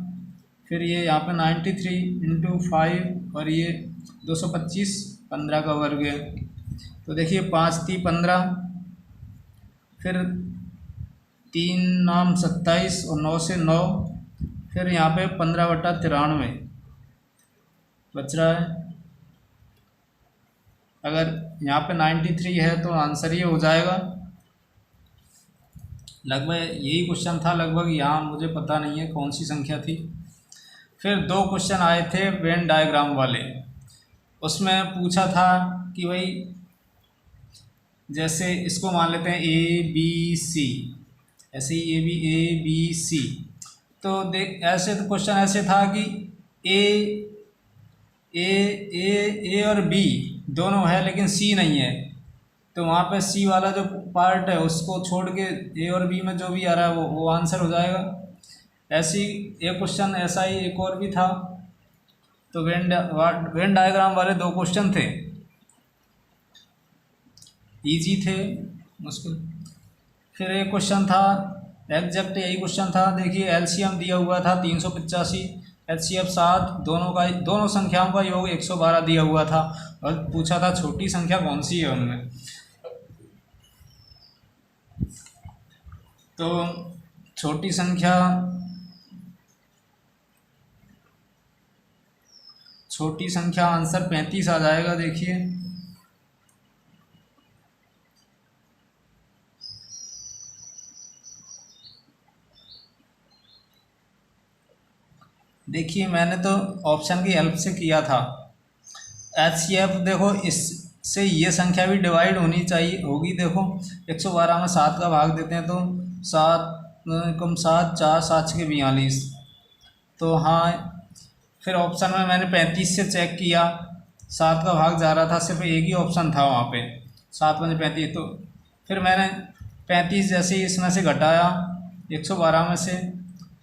फिर ये यहाँ पे 93 इंटू 5 और ये 225 15 का वर्ग है। तो देखिए 5 × 3 = 15, फिर 3 नाम 27 और 9 से 9, फिर यहाँ पे 15/93 बच रहा है। अगर यहाँ पे 93 है तो आंसर ये हो जाएगा। लगभग यही क्वेश्चन था, लगभग यहाँ मुझे पता नहीं है कौन सी संख्या थी। फिर 2 क्वेश्चन आए थे वेन डायग्राम वाले, उसमें पूछा था कि भाई जैसे इसको मान लेते हैं ABC, ऐसे ही ABC। तो देख ऐसे तो क्वेश्चन ऐसे था कि ए और B दोनों है लेकिन C नहीं है, तो वहाँ पे C वाला जो पार्ट है उसको छोड़ के A और B में जो भी आ रहा है वो आंसर हो जाएगा। ऐसी एक क्वेश्चन ऐसा ही एक और भी था। तो वेन डायग्राम वाले 2 क्वेश्चन थे, इजी थे, मुश्किल। फिर एक क्वेश्चन था एग्जैक्ट यही क्वेश्चन था। देखिए एलसीएम दिया हुआ था 385, एचसीएफ 7, दोनों संख्याओं का योग 112 दिया हुआ था, और पूछा था छोटी संख्या कौन सी है उनमें। तो छोटी संख्या आंसर 35 आ जाएगा। देखिए मैंने तो ऑप्शन की हेल्प से किया था। एचसीएफ देखो इससे ये संख्या भी डिवाइड होनी चाहिए होगी। देखो 112 में 7 का भाग देते हैं तो 7 कम 7 4 7 6 42। तो हाँ, फिर ऑप्शन में मैंने 35 से चेक किया, 7 का भाग जा रहा था, सिर्फ एक ही ऑप्शन था वहाँ पे 7 × 35। तो फिर मैंने 35 जैसे ही इसमें से घटाया 112 में से,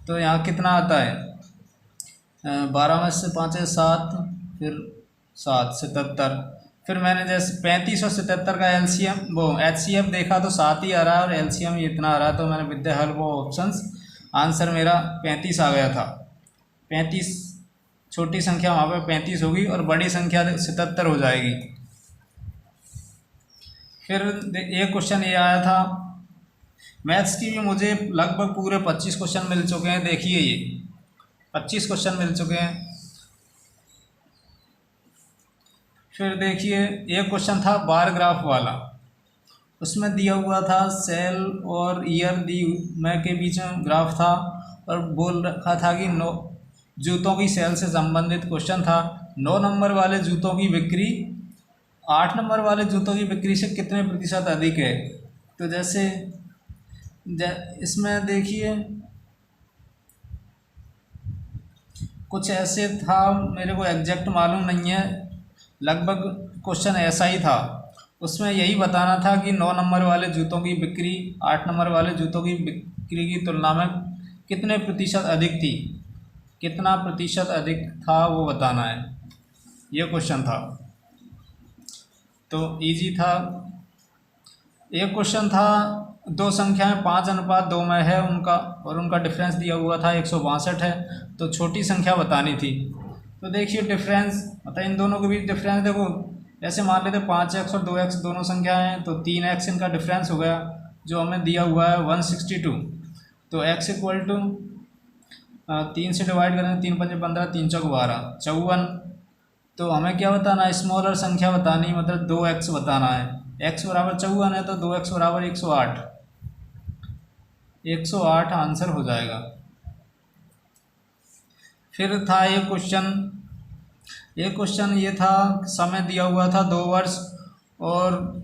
तो यहाँ कितना आता है 12 में से 5 है 7, फिर 7 77। फिर मैंने जैसे 35 और 77 का एलसीएम वो एचसीएफ देखा तो 7 ही आ रहा है और एलसीएम इतना आ रहा है, तो मैंने with the help of options answer मेरा 35 आ गया था। 35 छोटी संख्या वहाँ पे 35 होगी और बड़ी संख्या 77 हो जाएगी। फिर एक क्वेश्चन ये आया था मैथ्स की भी, मुझे लगभग पूरे 25 क्वेश्चन मिल चुके हैं। देखिए ये 25 क्वेश्चन मिल चुके हैं। फिर देखिए एक क्वेश्चन था बार ग्राफ वाला, उसमें दिया हुआ था सेल और ईयर में के बीच में ग्राफ था, और बोल रखा था कि जूतों की सेल से संबंधित क्वेश्चन था। 9 नंबर वाले जूतों की बिक्री 8 नंबर वाले जूतों की बिक्री से कितने प्रतिशत अधिक है। तो जैसे इसमें देखिए कुछ ऐसे था, मेरे को एग्जैक्ट मालूम नहीं है, लगभग क्वेश्चन ऐसा ही था। उसमें यही बताना था कि 9 नंबर वाले जूतों की बिक्री 8 नंबर वाले जूतों की बिक्री की तुलना में कितने प्रतिशत अधिक थी, कितना प्रतिशत अधिक था वो बताना है, ये क्वेश्चन था। तो इजी था। एक क्वेश्चन था, दो संख्याएं 5:2 में है उनका, और उनका डिफरेंस दिया हुआ था 162 है, तो छोटी संख्या बतानी थी। तो देखिए डिफरेंस, मतलब इन दोनों के बीच डिफरेंस देखो, ऐसे मान लेते 5x और 2x दोनों संख्याएं हैं, तो 3x इनका डिफरेंस हो गया, जो हमें दिया हुआ है 162। तो x इक्वल टू 3 से डिवाइड करेंगे, 3 5 15, 3 चौक 12, 54। तो हमें क्या बताना है, स्मॉलर संख्या बतानी, मतलब 2x बताना है। x बराबर 54 है, तो 2x बराबर 108, 108 आंसर हो जाएगा। फिर था एक क्वेश्चन ये था, समय दिया हुआ था 2 वर्ष, और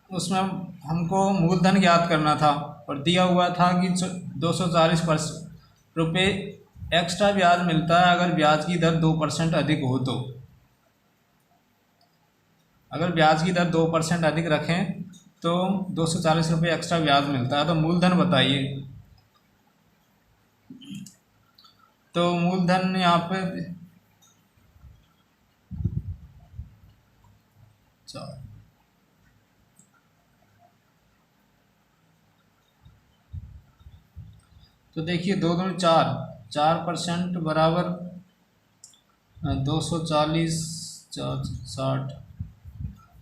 उसमें हमको मूलधन ज्ञात करना था, और दिया हुआ था कि 240 रुपये एक्स्ट्रा ब्याज मिलता है अगर ब्याज की दर 2% अधिक हो। तो अगर ब्याज की दर 2% अधिक रखें तो 240 रुपये एक्स्ट्रा ब्याज मिलता है। तो मूलधन बताइए। तो मूलधन यहाँ पे तो देखिए 2 दूनी 4, 4% बराबर 240, 60,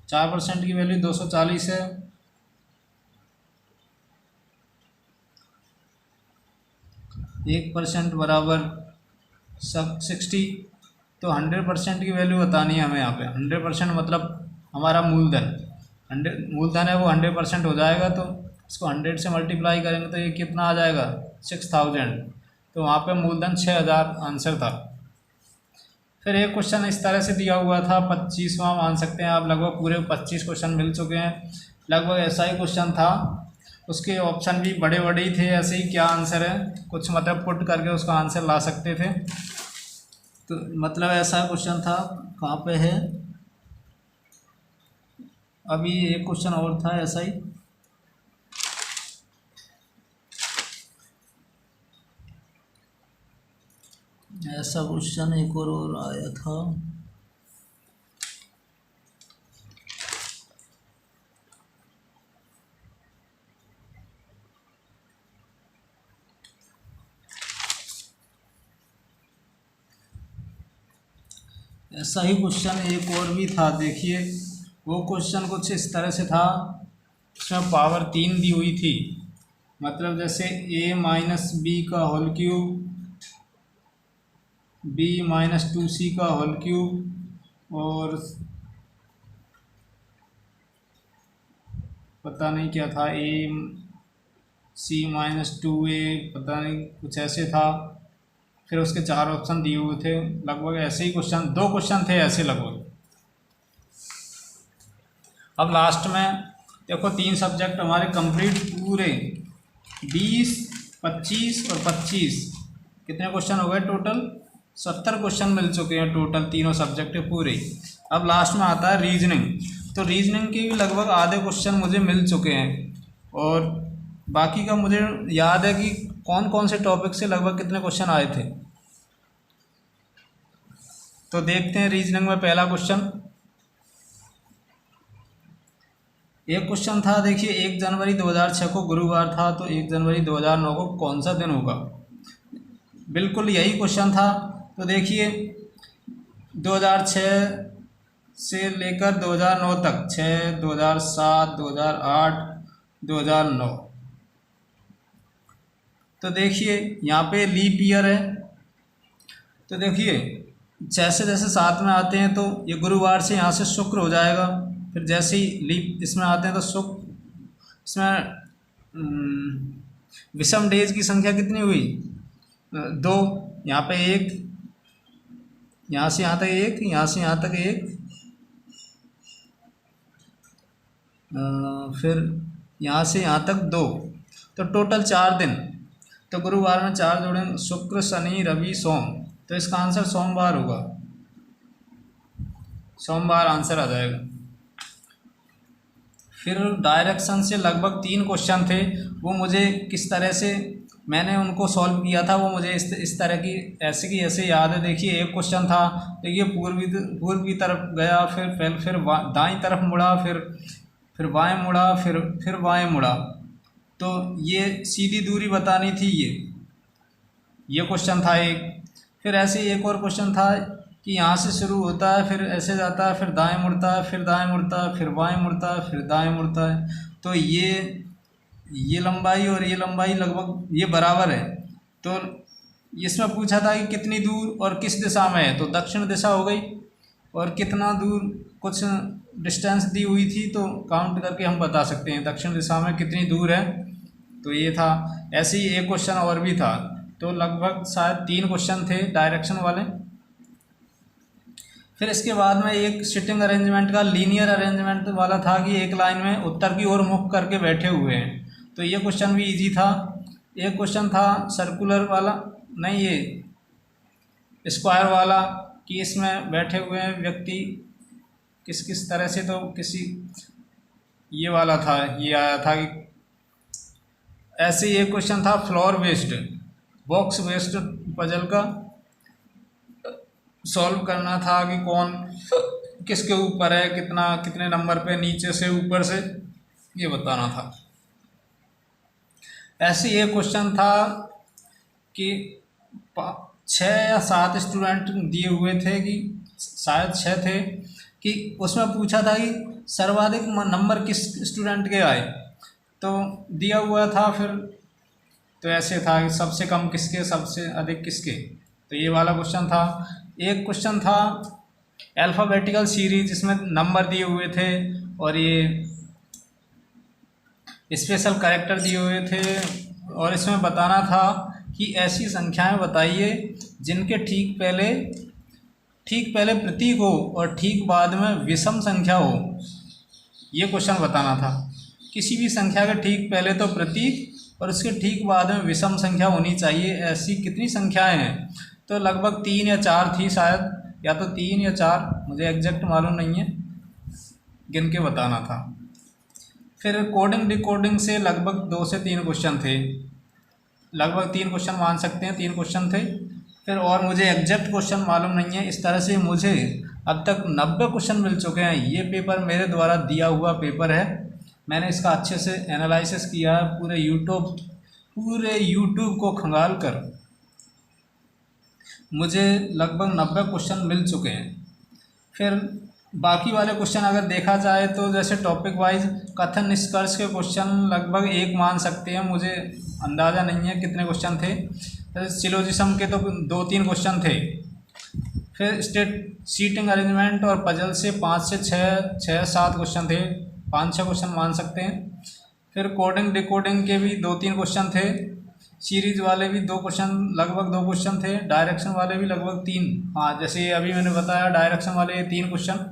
4% की वैल्यू 240 है। 1% बराबर 60। तो 100% की वैल्यू बतानी है हमें यहाँ पे। 100% मतलब हमारा मूलधन, 100 मूलधन है वो 100% हो जाएगा। तो इसको 100 से मल्टीप्लाई करेंगे तो ये कितना आ जाएगा, 6000। तो वहाँ पे मूलधन 6000 आंसर था। फिर एक क्वेश्चन इस तरह से दिया हुआ था, 25वां मान सकते हैं आप, लगभग पूरे 25 क्वेश्चन मिल चुके हैं। लगभग ऐसा ही क्वेश्चन था, उसके ऑप्शन भी बड़े बड़े ही थे, ऐसे ही क्या आंसर है कुछ मतलब पुट करके उसका आंसर ला सकते थे। तो मतलब ऐसा क्वेश्चन था। कहाँ पे है, अभी एक क्वेश्चन और था ऐसा ही। ऐसा क्वेश्चन एक और आया था। ऐसा ही क्वेश्चन एक और भी था, देखिए वो क्वेश्चन कुछ इस तरह से था। इसमें पावर 3 दी हुई थी, मतलब जैसे a माइनस बी का whole cube, b minus 2c का होल क्यूब, और पता नहीं क्या था, c माइनस 2a, पता नहीं कुछ ऐसे था। फिर उसके 4 ऑप्शन दिए हुए थे। लगभग ऐसे ही क्वेश्चन, 2 क्वेश्चन थे ऐसे लगभग। अब लास्ट में देखो 3 सब्जेक्ट हमारे कंप्लीट पूरे 20, 25 और 25, कितने क्वेश्चन हो गए टोटल, 70 क्वेश्चन मिल चुके हैं टोटल, तीनों सब्जेक्ट पूरे। अब लास्ट में आता है रीजनिंग। तो रीजनिंग के भी लगभग आधे क्वेश्चन मुझे मिल चुके हैं, और बाकी का मुझे याद है कि कौन कौन से टॉपिक से लगभग कितने क्वेश्चन आए थे। तो देखते हैं रीजनिंग में पहला क्वेश्चन। एक क्वेश्चन था, देखिए 1 जनवरी 2006 को गुरुवार था, तो 1 जनवरी 2009 को कौन सा दिन होगा। बिल्कुल यही क्वेश्चन था। तो देखिए 2006 से लेकर 2009 तक, 6, 2007, 2008, 2009। तो देखिए यहाँ पे लीप ईयर है। तो देखिए जैसे जैसे साथ में आते हैं तो ये गुरुवार से यहाँ से शुक्र हो जाएगा। फिर जैसे ही लीप इसमें आते हैं तो शुक्र, इसमें विषम डेज की संख्या कितनी हुई, 2। यहाँ पे 1, यहाँ से यहाँ तक 1, यहाँ से यहाँ तक 1, फिर यहाँ से यहाँ तक 2, तो टोटल 4 दिन। तो गुरुवार में 4 जोड़ेंगे, शुक्र शनि रवि सोम, तो इसका आंसर सोमवार होगा। सोमवार आंसर आ जाएगा। फिर डायरेक्शन से लगभग 3 क्वेश्चन थे, वो मुझे किस तरह से मैंने उनको सॉल्व किया था वो मुझे इस तरह की ऐसे की ऐसे याद है। देखिए एक क्वेश्चन था, देखिए पूर्व की तरफ गया, फिर दाईं तरफ मुड़ा, फिर बाएं मुड़ा, फिर बाएं मुड़ा, तो ये सीधी दूरी बतानी थी। ये क्वेश्चन था एक। फिर ऐसे एक और क्वेश्चन था कि यहाँ से शुरू होता है, फिर ऐसे जाता है, फिर दाएं मुड़ता है, फिर दाएं मुड़ता है, फिर बाएं मुड़ता है, फिर दाएं मुड़ता है, तो ये लंबाई और ये लंबाई लगभग ये बराबर है। तो इसमें पूछा था कि कितनी दूर और किस दिशा में है, तो दक्षिण दिशा हो गई। और कितना दूर, कुछ डिस्टेंस दी हुई थी, तो काउंट करके हम बता सकते हैं दक्षिण दिशा में कितनी दूर है। तो ये था। ऐसे ही एक क्वेश्चन और भी था, तो लगभग शायद 3 क्वेश्चन थे डायरेक्शन वाले। फिर इसके बाद में एक सिटिंग अरेंजमेंट का लीनियर अरेंजमेंट वाला था कि एक लाइन में उत्तर की ओर मुख करके बैठे हुए हैं, तो ये क्वेश्चन भी इजी था। एक क्वेश्चन था सर्कुलर वाला, नहीं ये स्क्वायर वाला, कि इसमें बैठे हुए हैं व्यक्ति किस किस तरह से, तो किसी ये वाला था, ये आया था कि ऐसे ही एक क्वेश्चन था floor based, box based puzzle का सॉल्व करना था कि कौन किसके ऊपर है, कितने नंबर पे, नीचे से ऊपर से, ये बताना था। ऐसे एक क्वेश्चन था कि 6 या 7 स्टूडेंट दिए हुए थे, कि शायद 6 थे, कि उसमें पूछा था कि सर्वाधिक नंबर किस स्टूडेंट के आए, तो दिया हुआ था। फिर तो ऐसे था कि सबसे कम किसके, सबसे अधिक किसके, तो ये वाला क्वेश्चन था। एक क्वेश्चन था अल्फ़ाबेटिकल सीरीज, जिसमें नंबर दिए हुए थे और ये स्पेशल कैरेक्टर दिए हुए थे, और इसमें बताना था कि ऐसी संख्याएं बताइए जिनके ठीक पहले प्रतीक हो और ठीक बाद में विषम संख्या हो। ये क्वेश्चन बताना था। किसी भी संख्या के ठीक पहले तो प्रतीक और उसके ठीक बाद में विषम संख्या होनी चाहिए। ऐसी कितनी संख्याएं हैं, तो लगभग 3 या 4 थी शायद, या तो 3 या 4, मुझे एग्जैक्ट मालूम नहीं है, गिन के बताना था। फिर कोडिंग डिकोडिंग से लगभग 2 से 3 क्वेश्चन थे, लगभग 3 क्वेश्चन मान सकते हैं, 3 क्वेश्चन थे। फिर और मुझे एग्जैक्ट क्वेश्चन मालूम नहीं है। इस तरह से मुझे अब तक 90 क्वेश्चन मिल चुके हैं। ये पेपर मेरे द्वारा दिया हुआ पेपर है, मैंने इसका अच्छे से एनालिसिस किया है, पूरे यूट्यूब को खंगाल कर मुझे लगभग 90 क्वेश्चन मिल चुके हैं। फिर बाकी वाले क्वेश्चन अगर देखा जाए तो जैसे टॉपिक वाइज कथन निष्कर्ष के क्वेश्चन लगभग 1 मान सकते हैं, मुझे अंदाज़ा नहीं है कितने क्वेश्चन थे। फिर सिलोजिज्म के तो 2-3 क्वेश्चन थे। फिर सीटिंग अरेंजमेंट और पजल से 5 से 6-7 क्वेश्चन थे, 5-6 क्वेश्चन मान सकते हैं। फिर कोडिंग डिकोडिंग के भी 2-3 क्वेश्चन थे, सीरीज वाले भी 2 क्वेश्चन, लगभग 2 क्वेश्चन थे, डायरेक्शन वाले भी लगभग 3। हाँ, जैसे अभी मैंने बताया डायरेक्शन वाले 3 क्वेश्चन,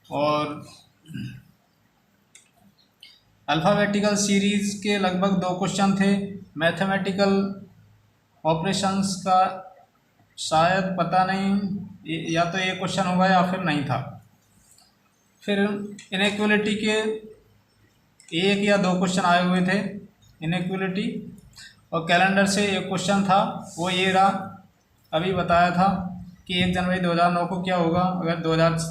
और अल्फ़ाबेटिकल सीरीज के लगभग 2 क्वेश्चन थे। मैथमेटिकल ऑपरेशंस का शायद पता नहीं, या तो ये क्वेश्चन होगा या फिर नहीं था। फिर इनइक्वलिटी के 1 या 2 क्वेश्चन आए हुए थे, इनइक्वलिटी, और कैलेंडर से एक क्वेश्चन था, वो ये रहा, अभी बताया था कि 1 जनवरी 2009 को क्या होगा, अगर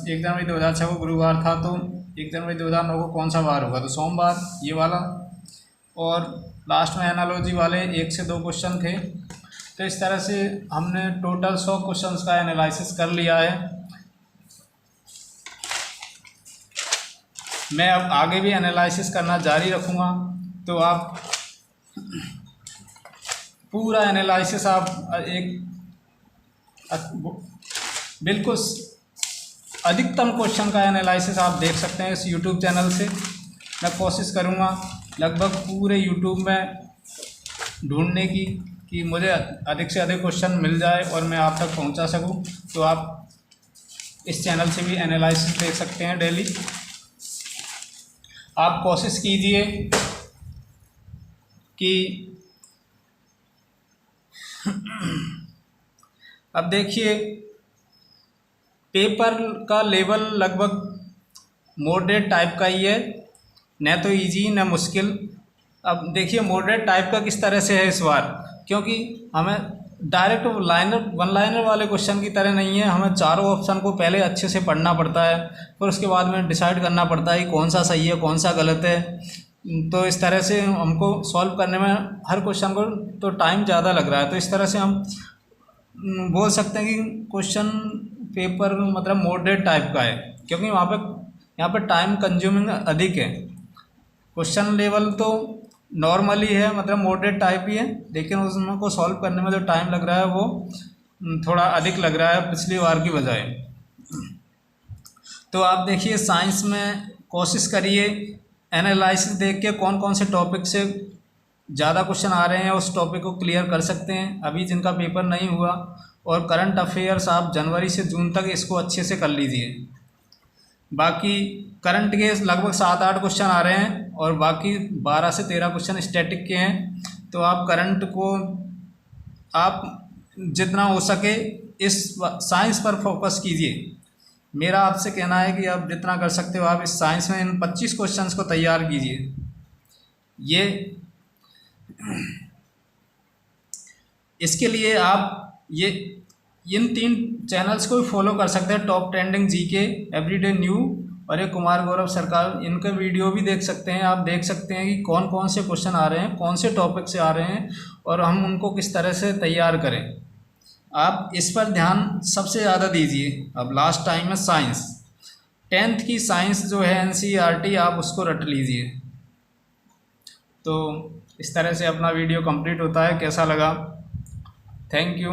1 जनवरी 2006 को गुरुवार था तो 1 जनवरी 2009 को कौन सा वार होगा, तो सोमवार, ये वाला। और लास्ट में एनालॉजी वाले 1 से 2 क्वेश्चन थे। तो इस तरह से हमने टोटल 100 क्वेश्चंस का एनालिसिस कर लिया है। मैं अब आगे भी एनालिसिस करना जारी रखूँगा, तो आप पूरा एनालिसिस आप बिल्कुल अधिकतम क्वेश्चन का एनालिसिस आप देख सकते हैं इस यूट्यूब चैनल से। मैं कोशिश करूँगा लगभग पूरे यूट्यूब में ढूंढने की, कि मुझे अधिक से अधिक क्वेश्चन मिल जाए और मैं आप तक पहुंचा सकूं। तो आप इस चैनल से भी एनालिसिस देख सकते हैं डेली। आप कोशिश कीजिए कि अब देखिए पेपर का लेवल लगभग मॉडरेट टाइप का ही है, न तो इजी न मुश्किल। अब देखिए मॉडरेट टाइप का किस तरह से है इस बार, क्योंकि हमें डायरेक्ट वन लाइनर वाले क्वेश्चन की तरह नहीं है, हमें चारों ऑप्शन को पहले अच्छे से पढ़ना पड़ता है, फिर उसके बाद में डिसाइड करना पड़ता है कि कौन सा सही है कौन सा गलत है। तो इस तरह से हमको सॉल्व करने में हर क्वेश्चन को तो टाइम ज़्यादा लग रहा है। तो इस तरह से हम बोल सकते हैं कि क्वेश्चन पेपर मतलब मॉडरेट टाइप का है, क्योंकि यहाँ पे टाइम कंज्यूमिंग अधिक है। क्वेश्चन लेवल तो नॉर्मली है, मतलब मॉडरेट टाइप ही है, लेकिन उसमें को सॉल्व करने में जो टाइम लग रहा है वो थोड़ा अधिक लग रहा है पिछली बार की बजाय। तो आप देखिए साइंस में कोशिश करिए एनालिसिस देख के कौन कौन से टॉपिक से ज़्यादा क्वेश्चन आ रहे हैं उस टॉपिक को क्लियर कर सकते हैं अभी जिनका पेपर नहीं हुआ। और करंट अफेयर्स आप जनवरी से जून तक इसको अच्छे से कर लीजिए। बाकी करंट के लगभग 7-8 क्वेश्चन आ रहे हैं और बाकी 12 से 13 क्वेश्चन स्टैटिक के हैं। तो आप करंट को आप जितना हो सके इस साइंस पर फोकस कीजिए। मेरा आपसे कहना है कि आप जितना कर सकते हो आप इस साइंस में इन 25 क्वेश्चंस को तैयार कीजिए। ये इसके लिए आप ये इन 3 चैनल्स को भी फॉलो कर सकते हैं, top trending GK, everyday new और एक कुमार गौरव सरकार। इनके वीडियो भी देख सकते हैं। आप देख सकते हैं कि कौन कौन से क्वेश्चन आ रहे हैं, कौन से टॉपिक से आ रहे हैं और हम उनको किस तरह से तैयार करें। आप इस पर ध्यान सबसे ज़्यादा दीजिए। अब लास्ट टाइम है साइंस, 10th की साइंस जो है NCERT आप उसको रट लीजिए। तो इस तरह से अपना वीडियो कंप्लीट होता है। कैसा लगा? Thank you.